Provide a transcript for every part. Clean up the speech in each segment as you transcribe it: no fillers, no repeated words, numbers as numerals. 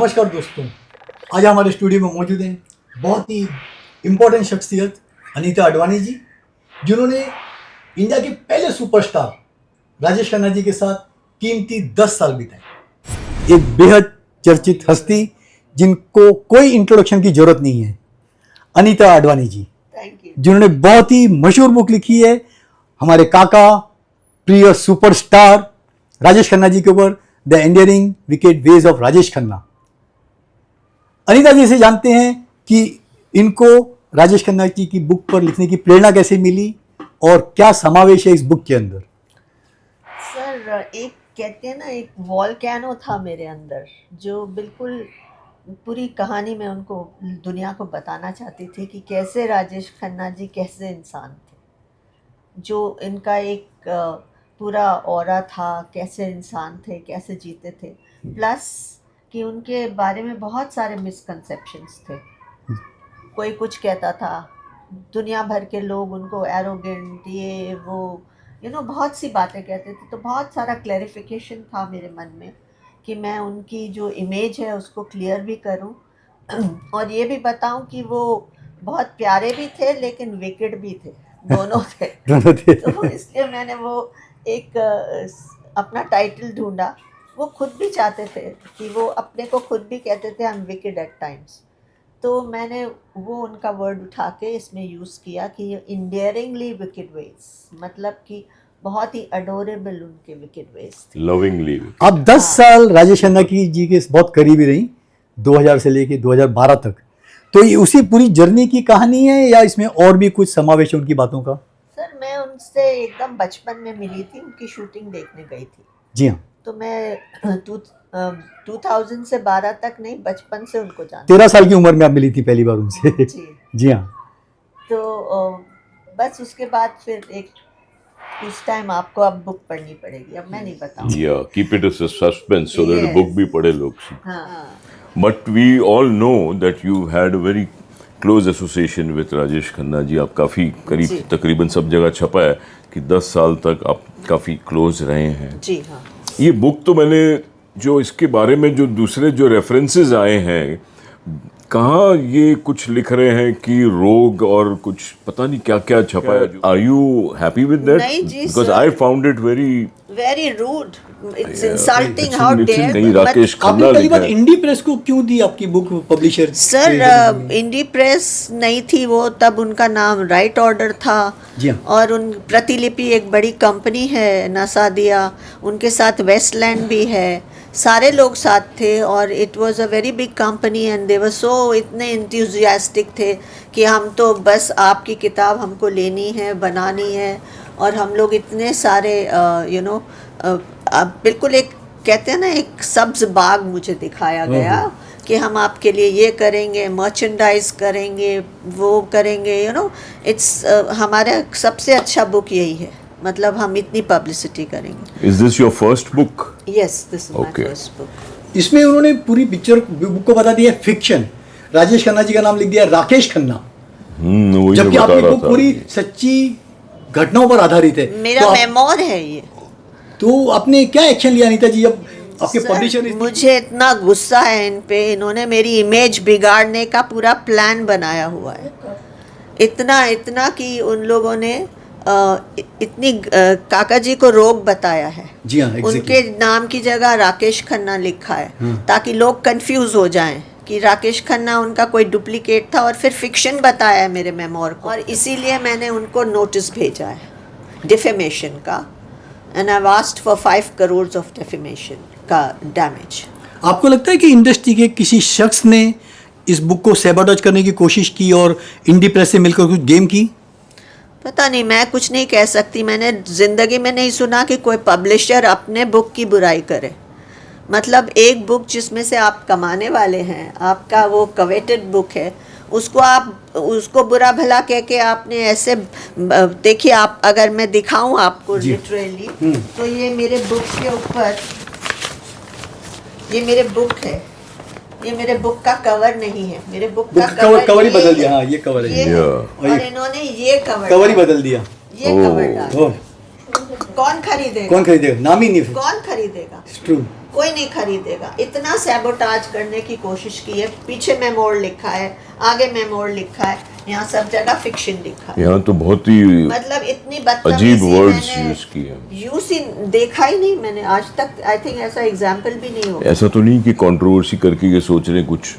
नमस्कार दोस्तों, आज हमारे स्टूडियो में मौजूद हैं बहुत ही इम्पोर्टेंट शख्सियत अनीता अडवाणी जी, जिन्होंने इंडिया के पहले सुपरस्टार राजेश खन्ना जी के साथ कीमती 10 साल बिताए। एक बेहद चर्चित हस्ती जिनको कोई इंट्रोडक्शन की जरूरत नहीं है, अनीता अडवाणी जी, जिन्होंने बहुत ही मशहूर बुक लिखी है हमारे काका प्रिय सुपरस्टार राजेश खन्ना जी के ऊपर, the endearing wicked ways of Rajesh Khanna. Anita ji से जानते हैं कि इनको राजेश खन्ना जी की बुक पर लिखने की प्रेरणा कैसे मिली और क्या समावेश है इस बुक के अंदर। सर, एक कहते हैं ना, एक वॉल्केनो था मेरे अंदर, जो बिल्कुल पूरी कहानी में उनको दुनिया को बताना चाहती थी कि कैसे राजेश खन्ना जी कैसे इंसान थे, जो इनका एक पूरा ऑरा था, कैसे इंसान थे, कैसे जीते थे, प्लस कि उनके बारे में बहुत सारे मिसकंसेप्शंस थे। कोई कुछ कहता था, दुनिया भर के लोग उनको एरोगेंट, ये वो बहुत सी बातें कहते थे। तो बहुत सारा क्लैरिफिकेशन था मेरे मन में कि मैं उनकी जो इमेज है उसको क्लियर भी करूं और ये भी बताऊं कि वो बहुत प्यारे भी थे लेकिन विकेड भी थे, दोनों थे। तो इसलिए मैंने वो एक अपना टाइटल ढूंढा। वो खुद भी चाहते थे कि वो अपने को खुद भी कहते थे I am wicked at times. तो मैंने वो उनका वर्ड उठा के इसमें यूज़ किया कि इंडियरिंगली विकेड वेज, मतलब कि बहुत ही अडोरेबल उनके विकेड वेज थे, लविंगली। आप 10 साल राजेश खन्ना की जी के बहुत करीबी रही, 2000 से लेके 2012 तक। तो ये उसी पूरी जर्नी की कहानी है या इसमें और भी कुछ समावेश है उनकी बातों का? सर, मैं उनसे एकदम बचपन में मिली थी, उनकी शूटिंग देखने गई थी। जी हाँ, तो मैं 2000 से 12 तक नहीं, बचपन से उनको जानती 13 साल की उम्र में आप मिली थी पहली बार उनसे। जी। जी हाँ। तो बस उसके बाद फिर एक उस टाइम आपको अब बुक पढ़नी पड़ेगी, अब मैं नहीं बताऊंगी। Yeah, keep it as a suspense so that the Yes. book भी पढ़े लोग। हाँ, But we all know that you had a very close association with Rajesh Khanna जी। आप काफ़ी करीब, जी। तकरीबन सब जगह छपा है कि 10 साल तक आप काफ़ी क्लोज रहे हैं। जी हाँ। ये बुक तो मैंने जो इसके बारे में जो दूसरे जो रेफरेंसेस आए हैं, कहाँ ये कुछ लिख रहे हैं कि रोग और कुछ पता नहीं क्या क्या छपा है। Are you happy with that? नहीं जी, because sir. I found it very rude, it's insulting, how dare. कहीं राकेश खन्ना आपने पहली लिखा बार है। इंडी प्रेस को क्यों दी आपकी बुक पब्लिशर? सर, इंडी प्रेस नहीं थी वो, तब उनका नाम राइट ऑर्डर था। जी हाँ। और उन प्रतिलिपि एक बड़ी कंपनी है नसादिया, उनके साथ वेस्टलैंड भी है, सारे लोग साथ थे और it was a very big company and they were so, इतने इंथुजियास्टिक थे कि हम तो बस आपकी किताब हमको लेनी है, बनानी है। और हम लोग इतने सारे बिल्कुल एक कहते हैं ना, एक सब्ज बाग मुझे दिखाया गया कि हम आपके लिए ये करेंगे, मर्चेंडाइज करेंगे, वो करेंगे, इट्स हमारा सबसे अच्छा बुक यही है, मतलब हम इतनी पब्लिसिटी करेंगे। Is this your first book? Yes, this is my Okay. First book. इसमें उन्होंने पूरी पिक्चर बुक को बता दिया फिक्शन, राजेश खन्ना जी का नाम लिख दिया राकेश खन्ना, वही जबकि मैं बता आपकी रहा बुक था। पूरी सच्ची घटनाओं पर आधारित है। मेरा तो मेमोर है ये। तो आपने क्या एक्शन लिया अनीता जी जब आपके सर, पब्लिशर? मुझे इतना गुस्सा है इन पे, इन्होंने मेरी इमेज बिगाड़ने का पूरा प्लान बनाया हुआ है। इतना कि उन लोगों ने इतनी काका जी को रोग बताया है। जी हाँ, exactly. उनके नाम की जगह राकेश खन्ना लिखा है ताकि लोग कंफ्यूज हो जाएं कि राकेश खन्ना उनका कोई डुप्लीकेट था, और फिर फिक्शन बताया है मेरे मेमोर को, और इसीलिए मैंने उनको नोटिस भेजा है डिफेमेशन का, and I asked for 5 crore of defamation का डैमेज। आपको लगता है कि इंडस्ट्री के किसी शख्स ने इस बुक को सैबोटेज करने की कोशिश की और इंडी प्रेस से मिलकर कुछ गेम की? पता नहीं, मैं कुछ नहीं कह सकती। मैंने ज़िंदगी में नहीं सुना कि कोई पब्लिशर अपने बुक की बुराई करे। मतलब एक बुक जिसमें से आप कमाने वाले हैं, आपका वो कवेटेड बुक है, उसको बुरा भला कह के आपने ऐसे, देखिए आप, अगर मैं दिखाऊं आपको लिटरली, तो ये मेरे बुक के ऊपर, ये मेरे बुक है, ये मेरे बुक का कवर नहीं है, मेरे बुक का कवर ही बदल दिया। हाँ, ये कवर है, और इन्होंने ये कवर ही बदल दिया। ये कवर डाला। कौन खरीदेगा? कौन खरीदेगा? नाम ही नहीं फिर। कौन खरीदेगा? ट्रू। कोई नहीं खरीदेगा। इतना सैबोटाज करने की कोशिश की है। पीछे मेमोर लिखा है, आगे मेमोर लिखा है, यहाँ सब जगह फिक्शन लिखा है। यहाँ तो बहुत ही मतलब इतनी अजीब बदतमीजी वर्ड्स मैंने यूज किए हैं। यूज ही देखा ही नहीं मैंने आज तक। आई थिंक ऐसा एग्जाम्पल भी नहीं होगा। ऐसा तो नहीं कि कंट्रोवर्सी करके ये सोच रहे कुछ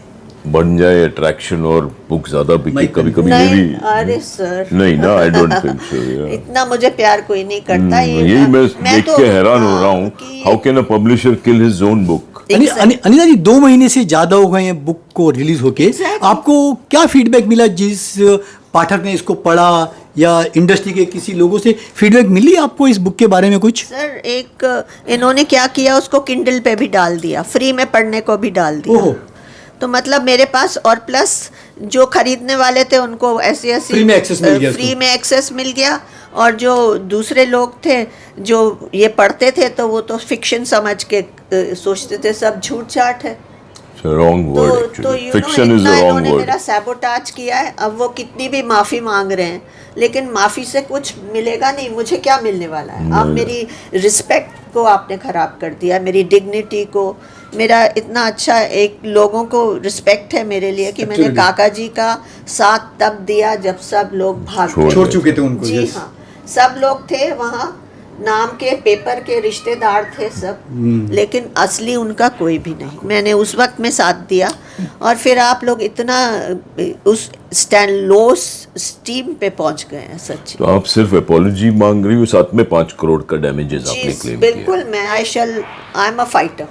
बन जाए अट्रैक्शन और बुक ज्यादा बिके, कभी कभी ये नहीं, भी अरे सर नहीं ना, आई डोंट थिंक सो। इतना मुझे प्यार कोई नहीं करता। यही मैं देख तो के हैरान हो रहा हूँ, कि- how can a publisher kill his own book. Anita ji 2 महीने से ज़्यादा हो गए हैं बुक को रिलीज होके। Exactly. आपको क्या फीडबैक मिला जिस पाठक ने इसको पढ़ा, या इंडस्ट्री के किसी लोगों से फीडबैक मिली आपको इस बुक के बारे में कुछ? सर एक इन्होंने क्या किया, उसको किंडल पे भी डाल दिया, फ्री में पढ़ने को भी डाल दिया। ओहो। तो मतलब मेरे पास, और प्लस जो खरीदने वाले थे उनको ऐसी फ्री में access मिल गया उसको। फ्री में एक्सेस मिल गया। और जो दूसरे लोग थे जो ये पढ़ते थे तो वो तो फिक्शन समझ के सोचते थे सब झूठ चाट है। रॉन्ग वर्ड तो actually, you know, fiction is इतना अ रॉन्ग इन्होंने वर्ड। मेरा सैबोटाज किया है। अब वो कितनी भी माफ़ी मांग रहे हैं, लेकिन माफ़ी से कुछ मिलेगा नहीं। मुझे क्या मिलने वाला है? आप मेरी रिस्पेक्ट को आपने ख़राब कर दिया, मेरी डिग्निटी को। मेरा इतना अच्छा एक लोगों को रिस्पेक्ट है मेरे लिए कि मैंने Absolutely. काका जी का साथ तब दिया जब सब लोग भाग छोड़ गए। छोड़ चुके थे उनको। जी yes. हाँ, सब लोग थे वहाँ, नाम के पेपर के रिश्तेदार थे सब, लेकिन असली उनका कोई भी नहीं। मैंने उस वक्त में साथ दिया, और फिर आप लोग इतना उस लो स्टीम पे पहुंच गए हैं सच्ची। तो आप सिर्फ अपॉलॉजी मांग रही हो, साथ में 5 करोड़ का डैमेजेस आपने जी क्लेम किया। बिल्कुल, मैं I am a fighter.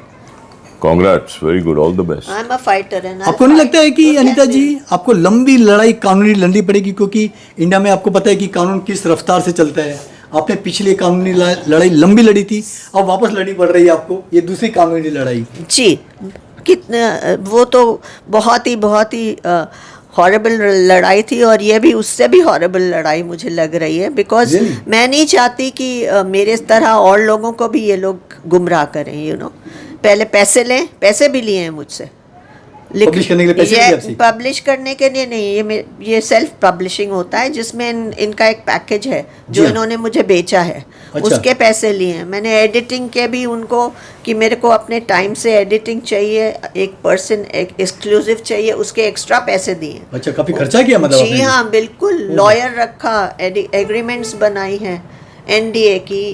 Congrats, very good, all the best. I am a fighter. And आपको नहीं लगता है कि अनिता जी आपको लंबी लड़ाई कानूनी लड़नी पड़ेगी, क्योंकि इंडिया में आपको पता है कि कानून किस रफ्तार से चलता है। आपने पिछली कानूनी लड़ाई लंबी लड़ी थी, अब वापस लड़नी पड़ रही है आपको ये दूसरी कानूनी लड़ाई। जी, कितना वो तो बहुत ही हॉरेबल लड़ाई थी, और ये भी उससे भी हॉरेबल लड़ाई मुझे लग रही है। Because Really? मैं नहीं चाहती कि मेरे तरह और लोगों को भी ये लोग गुमराह करें। यू नो, पहले पैसे लें, पैसे भी लिए हैं मुझसे Publish करने के लिए पैसे लिए आपसे? पब्लिश करने के लिए नहीं, ये सेल्फ पब्लिशिंग होता है जिसमें इनका एक पैकेज है जो जी हाँ। इन्होंने मुझे बेचा है। अच्छा। उसके पैसे लिए हैं मैंने। एडिटिंग के भी उनको कि मेरे को अपने टाइम से एडिटिंग चाहिए, एक पर्सन एक्सक्लूसिव चाहिए, उसके एक्स्ट्रा पैसे दिए। अच्छा, काफी खर्चा किया मतलब जी आपने? हाँ बिल्कुल, लॉयर रखा, एग्रीमेंट्स बनाई हैं एनडीए की,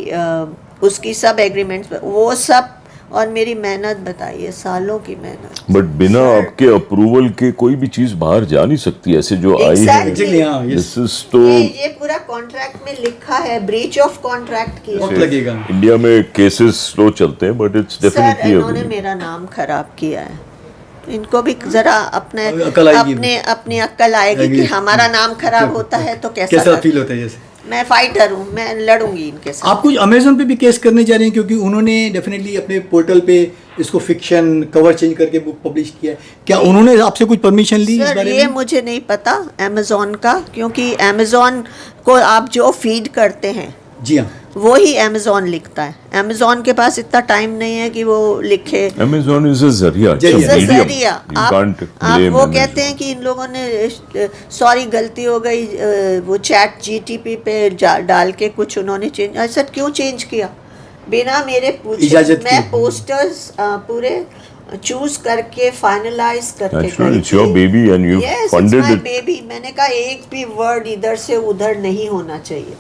उसकी सब एग्रीमेंट्स, वो सब। और मेरी मेहनत बताइए, सालों की मेहनत। बट बिना आपके अप्रूवल के कोई भी चीज बाहर जा नहीं सकती, ऐसे जो आई है। Exactly. Exactly, हाँ, yes. दिस इज तो ये पूरा कॉन्ट्रैक्ट में लिखा है, ब्रीच ऑफ कॉन्ट्रैक्ट किया वक्त है। लगेगा। इंडिया में केसेस स्लो चलते हैं, बट इट्स सर डेफिनेटली इन्होंने मेरा नाम खराब किया है। इनको भी जरा अपने अक्ल आएगी। अपनी अक्ल आएगी कि हमारा नाम खराब होता है तो कैसा कैसा लगता फील होता है जैसे? है। मैं फाइटर हूँ, मैं लड़ूंगी इनके साथ। आप कुछ अमेजोन पे भी केस करने जा रहे हैं, क्योंकि उन्होंने डेफिनेटली अपने पोर्टल पे इसको फिक्शन कवर चेंज करके बुक पब्लिश किया है। क्या उन्होंने आपसे कुछ परमिशन ली इस सर बारे ये में? मुझे नहीं पता अमेजोन का, क्योंकि अमेजोन को आप जो फीड करते हैं जी हाँ। वो ही अमेजोन लिखता है। अमेजोन के पास इतना टाइम नहीं है कि वो लिखे। अमेजोन इज अ जरिया, जरिया। जरिया। आप आप वो कहते हैं कि इन लोगों ने सॉरी गलती हो गई, वो चैट जीटीपी पे डाल के कुछ उन्होंने चेंज। ऐसा क्यों चेंज किया बिना मेरे पूछे? इजाजत मैं की। पोस्टर्स पूरे चूज करके फाइनलाइज करके That's right, गई it's your थी। baby and you've Yes, funded it's my it. baby। मैंने कहा एक भी वर्ड इधर से उधर नहीं होना चाहिए।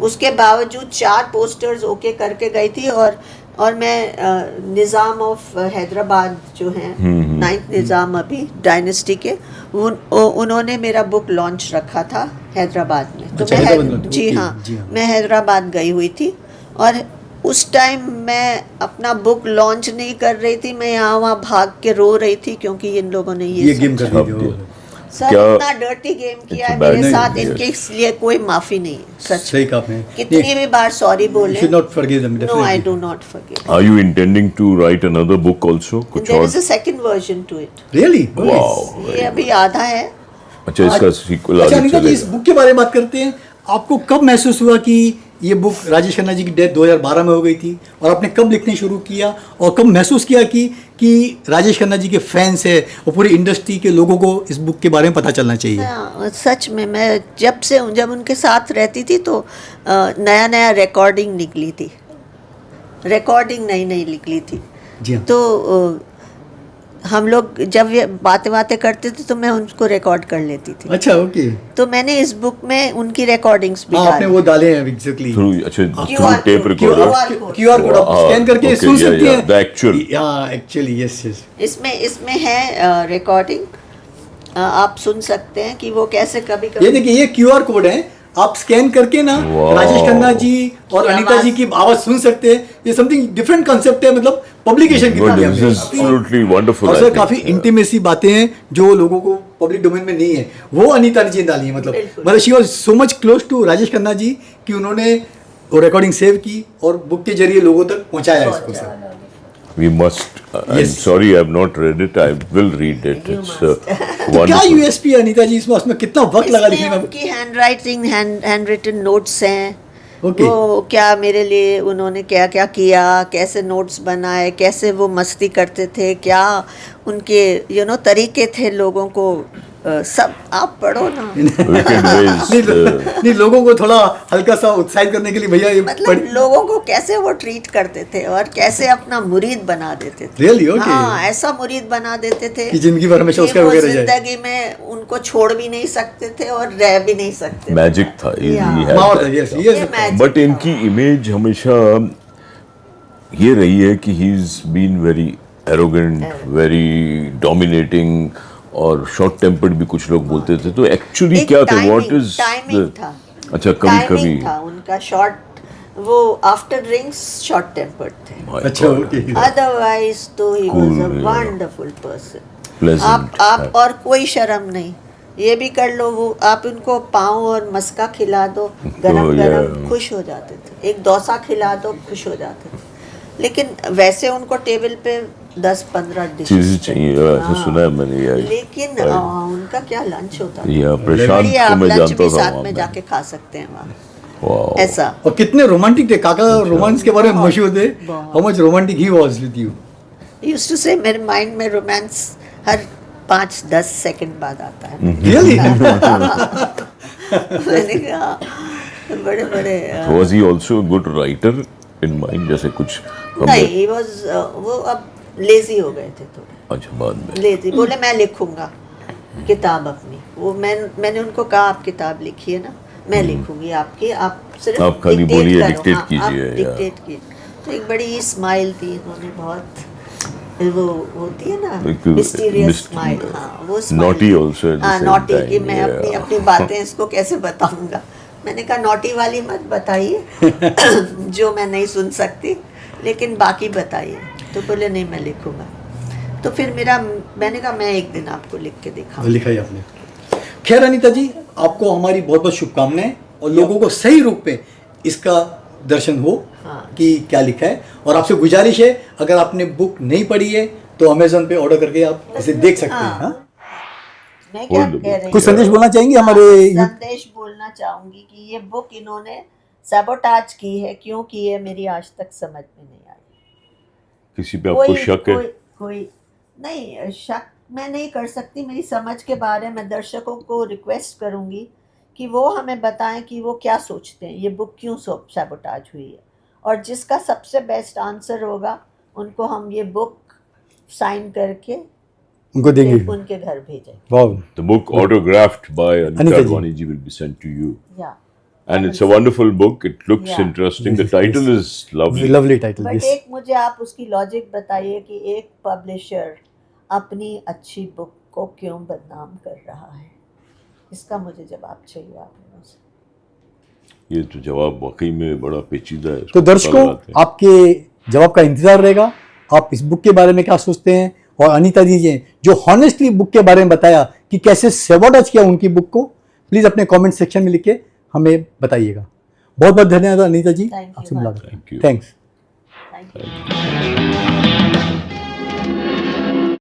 उसके बावजूद 4 पोस्टर्स ओके करके गई थी। और मैं निज़ाम ऑफ हैदराबाद जो हैं, 9th निज़ाम अभी डायनेस्टी के, उन्होंने मेरा बुक लॉन्च रखा था हैदराबाद में। तो अच्छा, मैं हैदराबाद में, जी ओके, हाँ, जी हाँ। मैं हैदराबाद गई हुई थी, और उस टाइम मैं अपना बुक लॉन्च नहीं कर रही थी। मैं यहाँ वहाँ भाग के रो रही थी क्योंकि इन लोगों ने ये गेम समझा। कर दी थी। सर क्या- इतना डर्टी गेम किया है It's a bad मेरे साथ, name, इनके yes. लिए कोई माफी नहीं है। सच सही कहा आपने। कितनी भी बार सॉरी बोले, should not forgive them, no I definitely. Do not forgive. Are you intending to write another book also? कुछ देयर और? Is a second version to it. Really? Wow. ये अभी आधा है। अच्छा, इसका सीक्वल अच्छा आगे अनिता जी, इस चलेगा। बुक के बारे में बात करते हैं। आपको कब महसूस हुआ कि ये बुक राजेश खन्ना जी की डेथ 2012 में हो गई थी, और आपने कब लिखने शुरू किया और कब महसूस किया कि राजेश खन्ना जी के फैंस है और पूरी इंडस्ट्री के लोगों को इस बुक के बारे में पता चलना चाहिए? हाँ, सच में मैं जब उनके साथ रहती थी तो नया नया रिकॉर्डिंग निकली थी, रिकॉर्डिंग नई नई निकली थी। जी हाँ। तो हम लोग जब ये बातें करते थे तो मैं उनको रिकॉर्ड कर लेती थी। अच्छा, ओके। तो मैंने इस बुक में उनकी रिकॉर्डिंग्स भी हाँ, आपने वो डाले हैं एग्जैक्टली थ्रू अच्छा through QR tape code, recorder QR code आप स्कैन करके okay, सुन yeah, सकते yeah, हैं। the actual. हाँ, एक्चुअली यस यस। इसमें है रिकॉर्डिंग, आप सुन सकते हैं कि वो कैसे कभी ये कभी देखिए, ये क्यूआर कोड है, आप स्कैन करके ना Wow. राजेश खन्ना जी और की अनीता जी की आवाज सुन सकते हैं। ये समथिंग डिफरेंट कंसेप्ट है, मतलब पब्लिकेशन की But this is absolutely wonderful. और I सर think. काफी इंटीमेसी बातें हैं जो लोगों को पब्लिक डोमेन में नहीं है, वो अनीता जी ने डाली है। मतलब she was so much close to Rajesh Khanna ji कि उन्होंने वो रिकॉर्डिंग सेव की और बुक के जरिए लोगों तक पहुंचाया इसको sir. We must. I'm Yes. sorry, I have not read it. I will read it. You It's must. तो क्या wonderful. यूएसपी है अनीता जी इसमें? उसमें कितना वक्त लगा लिखने इसमें में? उनकी हैंड रिटन नोट्स हैं। Okay. वो क्या मेरे लिए उन्होंने क्या क्या किया, कैसे नोट्स बनाए, कैसे वो मस्ती करते थे, क्या उनके तरीके थे लोगों को सब आप पढ़ो ना। Wicked ways. नहीं, लोगों को थोड़ा हल्का सा उत्साहित करने के लिए भैया ये मतलब लोगों को कैसे वो ट्रीट करते थे और कैसे अपना मुरीद बना देते थे। Really? Okay. हाँ, ऐसा मुरीद बना देते थे कि जिंदगी भर हमेशा कि उसका वो वगैरह जाए। जिंदगी में उनको छोड़ भी नहीं सकते थे और रह भी नहीं सकते थे। Magic था. He had माहौल था, that. yes, ये yes। magic बट था। इनकी इमेज हमेशा ये रही है कि he is been very arrogant, very dominating और शॉर्ट टेम्पर्ड भी कुछ लोग बोलते थे। तो एक्चुअली एक क्या था? व्हाट टाइमिंग इज था। अच्छा, कभी कभी टाइमिंग था उनका शॉर्ट, वो आफ्टर ड्रिंक्स शॉर्ट टेम्पर्ड थे। अच्छा, ओके। अदरवाइज तो he was a Cool, yeah. Wonderful person. Pleasant. आप और कोई शर्म नहीं, ये भी कर लो, वो आप उनको पाँव और मस्का खिला दो, गरम Oh, गरम yeah. खुश हो जाते थे। एक डोसा खिला दो, खुश हो जाते थे। लेकिन वैसे उनको टेबल पे 10-15 चीजें डिशेस चाहिए, ऐसा सुना है मैंने यार। लेकिन उनका क्या लंच होता था। या प्रशांत बढ़िया, को आप मैं लंच जानता भी था साथ वहाँ में पे। जाके खा सकते हैं वहाँ, वाओ। ऐसा। और कितने रोमांटिक थे काका, रोमांस के बारे में बहुत, मशहूर थे। बहुत। How much romantic he was with you. Used to say मेरे माइंड में रोमांस हर 5-10 सेकंड बाद आता है। रियली? मैंने कहा बड़े बड़े was he also good writer in mind? जैसे कुछ नहीं, he was, वो अब लेजी हो गए थे थोड़े, अच्छा, बाद में लेजी। बोले मैं लिखूंगा किताब अपनी। वो मैंने उनको कहा आप किताब लिखिए ना, मैं लिखूंगी आपकी, आप सिर्फ आप खाली dictate बोलिए, करो। dictate हाँ, कीजिए, आप या। dictate कीजिए। तो एक बड़ी स्माइल थी इन्होंने, बहुत वो होती है ना एक मिस्टीरियस स्माइल। हाँ, वो smile naughty थी। also at the हाँ, same naughty कि time, मैं अपनी yeah. अपनी बातें इसको कैसे बताऊंगा। मैंने कहा नोटी वाली मत बताइए जो मैं नहीं सुन सकती, लेकिन बाकी बताइए। तो बोले नहीं, मैं लिखूंगा। तो फिर मैंने कहा मैं एक दिन आपको लिख के दिखाऊंगा। लिखा ही आपने। खैर अनीता जी, आपको हमारी बहुत बहुत शुभकामनाएं और लोगों को सही रूप में इसका दर्शन हो हाँ। कि क्या लिखा है। और आपसे गुजारिश है, अगर आपने बुक नहीं पढ़ी है तो अमेजोन पे ऑर्डर करके आप इसे देख सकते हैं। हाँ? मैं क्या Hold the कह रही कुछ हूँ, संदेश बोलना चाहेंगे हमारे संदेश बोलना चाहूंगी कि ये बुक इन्होंने सैबोटाज की है। क्यों की है मेरी आज तक समझ में नहीं आई। किसी पे आपको शक है? कोई नहीं, शक मैं नहीं कर सकती। मेरी समझ के बारे में दर्शकों को रिक्वेस्ट करूंगी कि वो हमें बताएं कि वो क्या सोचते हैं, ये बुक क्यों सैबोटाज हुई है। और जिसका सबसे बेस्ट आंसर होगा उनको हम ये बुक साइन करके उनको देंगे। उनके घर भेजें। Wow. The book autographed by Anita Anita ji. Advani ji will be sent to you. या And it's a wonderful book. It looks Yeah. interesting. The Yes, title is lovely. Lovely title. But yes. एक मुझे आप उसकी logic बताइए कि एक publisher अपनी अच्छी बुक को क्यों बदनाम कर रहा है। इसका मुझे जवाब चाहिए आप लोगों से। ये तो जवाब वाकई में बड़ा पेचीदा है। तो इसको दर्शकों, पता लगाते हैं। आपके जवाब का इंतजार रहेगा। आप इस बुक के बारे में क्या सोचते हैं, और अनीता जी ने जो हॉनेस्टली बुक के बारे में बताया कि कैसे सैबोटाज किया उनकी बुक को, प्लीज अपने कमेंट सेक्शन में लिख के हमें बताइएगा। बहुत बहुत धन्यवाद अनीता जी, Thank you, आपसे ma'am. मुलाकात। Thank you. Thanks. Thank you.